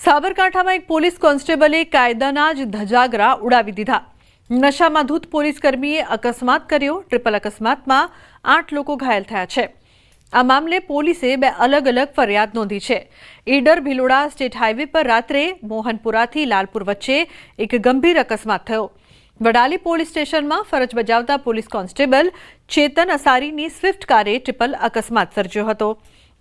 સાબરકાંઠામાં એક પોલીસ કોન્સ્ટેબલે કાયદાના જ ધજાગરા ઉડાવી દીધા। નશામાં ધૂત પોલીસ કર્મીએ અકસ્માત કર્યો। ટ્રિપલ અકસ્માતમાં 8 લોકો ઘાયલ થયા છે। આ મામલે પોલીસે 2 અલગ અલગ ફરિયાદ નોંધી છે। ઈડર ભિલોડા સ્ટેટ હાઈવે પર રાત્રે મોહનપુરાથી લાલપુર વચ્ચે એક ગંભીર અકસ્માત થયો। વડાલી પોલીસ સ્ટેશનમાં ફરજ બજાવતા પોલીસ કોન્સ્ટેબલ ચેતન અસારીની સ્વિફ્ટ કારે ટ્રિપલ અકસ્માત સર્જ્યો હતો,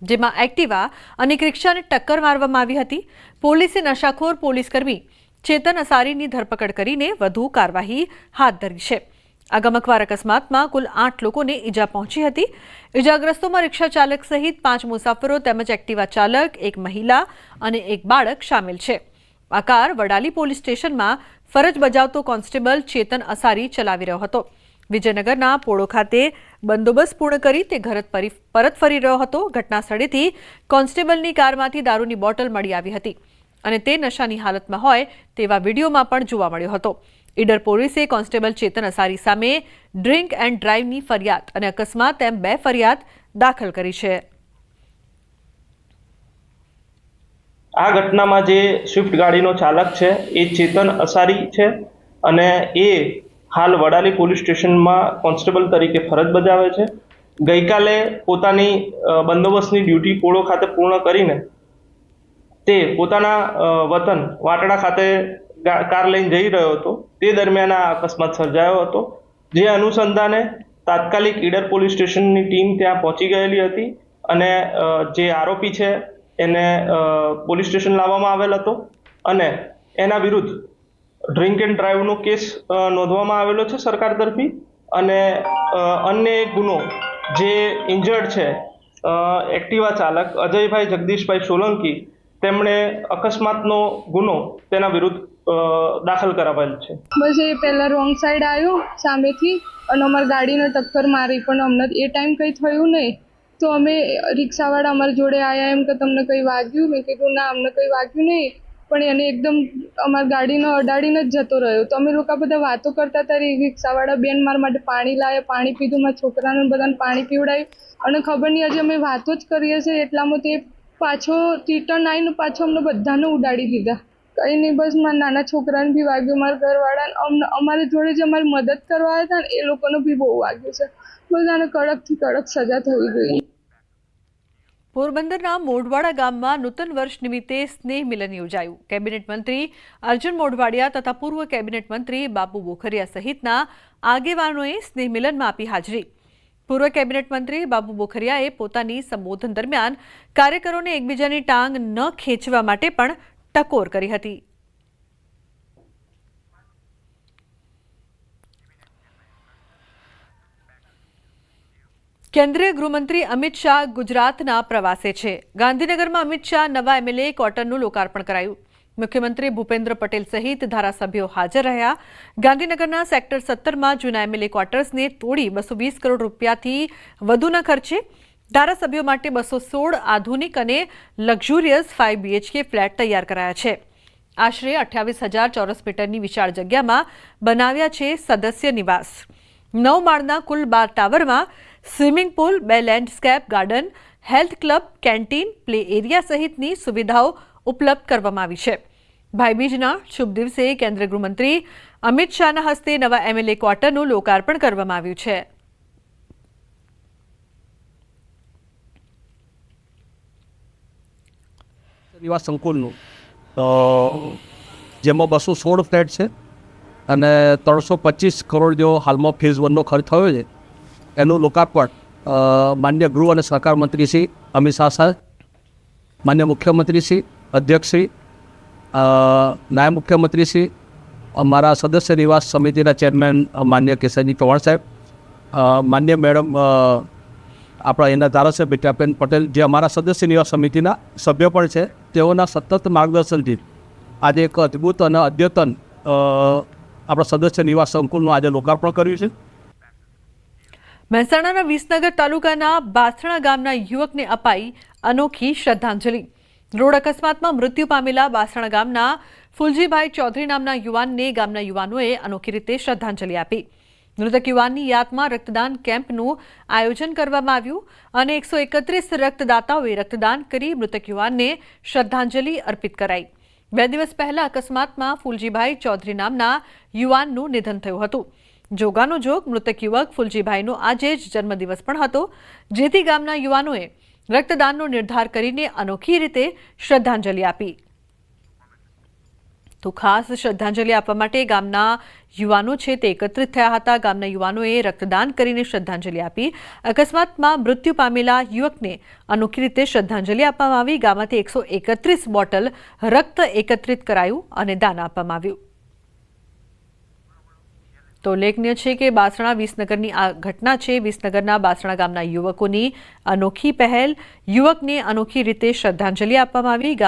જેમાં એક્ટિવા અને રિક્ષાને ટક્કર મારવામાં આવી હતી। પોલીસે નશાખોર પોલીસકર્મી ચેતન અસારીની ધરપકડ કરીને વધુ કાર્યવાહી હાથ ધરી છે। આ ગમખ્વાર અકસ્માતમાં કુલ 8 લોકોને ઈજા પહોંચી હતી। ઈજાગ્રસ્તોમાં રિક્ષા ચાલક સહિત 5 મુસાફરો તેમજ એક્ટિવા ચાલક, એક મહિલા અને એક બાળક શામેલ છે। આ કાર વડાલી પોલીસ સ્ટેશનમાં ફરજ બજાવતો કોન્સ્ટેબલ ચેતન અસારી ચલાવી રહ્યો હતો। વિજયનગરના પોળો ખાતે બંદોબસ્ત પૂર્ણ કરી તે ઘર પરત ફરી રહ્યો હતો। ઘટના સ્થળેથી કોન્સ્ટેબલની કારમાંથી દારૂની બોટલ મળી આવી હતી અને તે નશાની હાલતમાં હોય તેવા વિડીયોમાં પણ જોવા મળ્યો હતો। ઈડર પોલીસે કોન્સ્ટેબલ ચેતન અસારી સામે ડ્રિંક એન્ડ ડ્રાઈવની ફરિયાદ અને અકસ્માત એમ 2 ફરિયાદ દાખલ કરી છે। આ ઘટનામાં જે સ્વિફ્ટ ગાડીનો ચાલક છે એ ચેતન અસારી છે અને એ હાલ વડાલી પોલીસ સ્ટેશનમાં કોન્સ્ટેબલ તરીકે ફરજ બજાવે છે। ગઈકાલે પોતાની બંદોબસ્તની ડ્યુટી પોળો ખાતે પૂર્ણ કરીને તે પોતાના વતન વાટડા ખાતે કાર લઈને જઈ રહ્યો હતો। તે દરમિયાન આ અકસ્માત સર્જાયો હતો, જે અનુસંધાને તાત્કાલિક ઈડર પોલીસ સ્ટેશનની ટીમ ત્યાં પહોંચી ગયેલી હતી અને જે આરોપી છે એને પોલીસ સ્ટેશન લાવવામાં આવેલ હતો અને એના વિરુદ્ધ ડ્રિંક એન્ડ ડ્રાઈવનો કેસ નોંધવામાં આવેલો છે સરકાર તરફી। અને અન્ય એક ગુનો જે ઇન્જર્ડ છે એક્ટિવા ચાલક અજયભાઈ જગદીશભાઈ સોલંકી, તેમણે અકસ્માતનો ગુનો તેના વિરુદ્ધ દાખલ કરાવેલ છે। બસ એ પહેલા રોંગ સાઈડ આવ્યો સામેથી અને અમારી ગાડીને ટક્કર મારી, પણ અમને એ ટાઈમ કંઈ થયું નહીં। તો અમે રિક્ષાવાળા અમારી જોડે આવ્યા, એમ કે તમને કંઈ વાગ્યું? મેં કીધું ના, અમને કંઈ વાગ્યું નહીં, પણ એને એકદમ અમારી ગાડીને અડાડીને જ જતો રહ્યો। તો અમે લોકો બધા વાતો કરતા હતા। રિક્ષાવાળા બેન મારા માટે પાણી લાવ્યા, પાણી પીધું, મારા છોકરાને બધાને પાણી પીવડાવ્યું અને ખબર નહીં હજી અમે વાતો જ કરીએ છીએ એટલામાં તે પાછો રિટર્ન આવીને પાછો અમને બધાને ઉડાડી દીધા। કંઈ નહીં, બસ મારા નાના છોકરાને બી વાગ્યું, મારા ઘરવાળાને, અમારી જોડે જે અમારી મદદ કરવા આવ્યા હતા ને એ લોકોને બી બહુ વાગ્યું છે। બસ આને કડકથી કડક સજા થવી જોઈએ। પોરબંદરના મોઢવાડા ગામમાં નૂતન વર્ષ નિમિત્તે સ્નેહ મિલન યોજાયું। કેબિનેટ મંત્રી અર્જુન મોઢવાડિયા તથા પૂર્વ કેબિનેટ મંત્રી બાપુ બોખરિયા સહિતના આગેવાનોએ સ્નેહ મિલનમાં આપી હાજરી। પૂર્વ કેબિનેટ મંત્રી બાપુ બોખરિયાએ પોતાની સંબોધન દરમિયાન કાર્યકરોને એકબીજાની ટાંગ ન ખેંચવા માટે પણ ટકોર કરી હતી। કેન્દ્રીય ગૃહમંત્રી અમિત શાહ ગુજરાતના પ્રવાસે છે। ગાંધીનગરમાં અમિત શાહ નવા એમએલએ ક્વાર્ટરનું લોકાર્પણ કરાયું। મુખ્યમંત્રી ભૂપેન્દ્ર પટેલ સહિત ધારાસભ્યો હાજર રહ્યા। ગાંધીનગરના સેક્ટર 17માં જૂના એમએલએ ક્વાર્ટર્સને તોડી 220 કરોડ રૂપિયાથી વધુના ખર્ચે ધારાસભ્યો માટે 216 આધુનિક અને લક્ઝુરિયસ 5 BHK ફ્લેટ તૈયાર કરાયા છે। આશરે 28,000 ચોરસ મીટરની વિશાળ જગ્યામાં બનાવ્યા છે સદસ્ય નિવાસ। 9 માળના કુલ 12 ટાવરમાં swimming pool, 2 landscape garden, health club, canteen, play area સહિતની સુવિધાઓ ઉપલબ્ધ કરવામાં આવી છે। ભાઈબીજના શુભ દિવસે કેન્દ્રીય ગૃહમંત્રી અમિત શાહના હસ્તે નવા એમએલએ ક્વાર્ટરનું લોકાર્પણ કરવામાં આવ્યું છે। નિવાસ સંકુલનું જેમાં 216 ફ્લેટ છે અને 325 કરોડ જેવો હાલમાં ફેઝ 1નો ખર્ચ થયો છે। એનું લોકાર્પણ માન્ય ગૃહ અને સહકાર મંત્રી શ્રી અમિત શાહ સાહેબ, માન્ય મુખ્યમંત્રી શ્રી, અધ્યક્ષ શ્રી, નાયબ મુખ્યમંત્રી શ્રી, અમારા સદસ્ય નિવાસ સમિતિના ચેરમેન માન્ય કેશવજી ચૌહાણ સાહેબ, માન્ય મેડમ આપણા એના ધારાસભ્ય બેટાબેન પટેલ, જે અમારા સદસ્ય નિવાસ સમિતિના સભ્ય પણ છે, તેઓના સતત માર્ગદર્શનથી આજે એક અદ્ભુત અને અદ્યતન આપણા સદસ્ય નિવાસ સંકુલનું આજે લોકાર્પણ કર્યું છે। મહેસાણાના વિસનગર તાલુકાના બાસણા ગામના યુવકને અપાઈ અનોખી શ્રદ્ધાંજલિ। રોડ અકસ્માતમાં મૃત્યુ પામેલા બાસણા ગામના ફુલજીભાઈ ચૌધરી નામના યુવાનને ગામના યુવાનોએ અનોખી રીતે શ્રદ્ધાંજલિ આપી। મૃતક યુવાનની યાદમાં રક્તદાન કેમ્પનું આયોજન કરવામાં આવ્યું અને 131 રક્તદાતાઓએ રક્તદાન કરી મૃતક યુવાનને શ્રદ્ધાંજલિ અર્પિત કરાઈ। 2 દિવસ પહેલા અકસ્માતમાં ફૂલજીભાઈ ચૌધરી નામના યુવાનનું નિધન થયું હતું. જોગાનો જોગ મૃતક યુવક ફૂલજીભાઈનો આજે જ જન્મદિવસ પણ હતો, જેથી ગામના યુવાનોએ રક્તદાનનો નિર્ધાર કરીને અનોખી રીતે શ્રદ્ધાંજલિ આપી. તો ખાસ શ્રદ્ધાંજલિ આપવા માટે ગામના યુવાનો છે તે એકત્રિત થયા હતા. ગામના યુવાનોએ રક્તદાન કરીને શ્રદ્ધાંજલિ આપી. અકસ્માતમાં મૃત્યુ પામેલા યુવકને અનોખી રીતે શ્રદ્ધાંજલિ આપવામાં આવી. ગામમાંથી 131 બોટલ રક્ત એકત્રિત કરાયું અને દાન આપવામાં આવ્યું. તો ઉલ્લેખનીય છે કે બાસણા વિસનગરની આ ઘટના છે. વિસનગરના બાસણા ગામના યુવકોની અનોખી પહેલ, યુવકને અનોખી રીતે શ્રદ્ધાંજલિ આપવામાં આવી.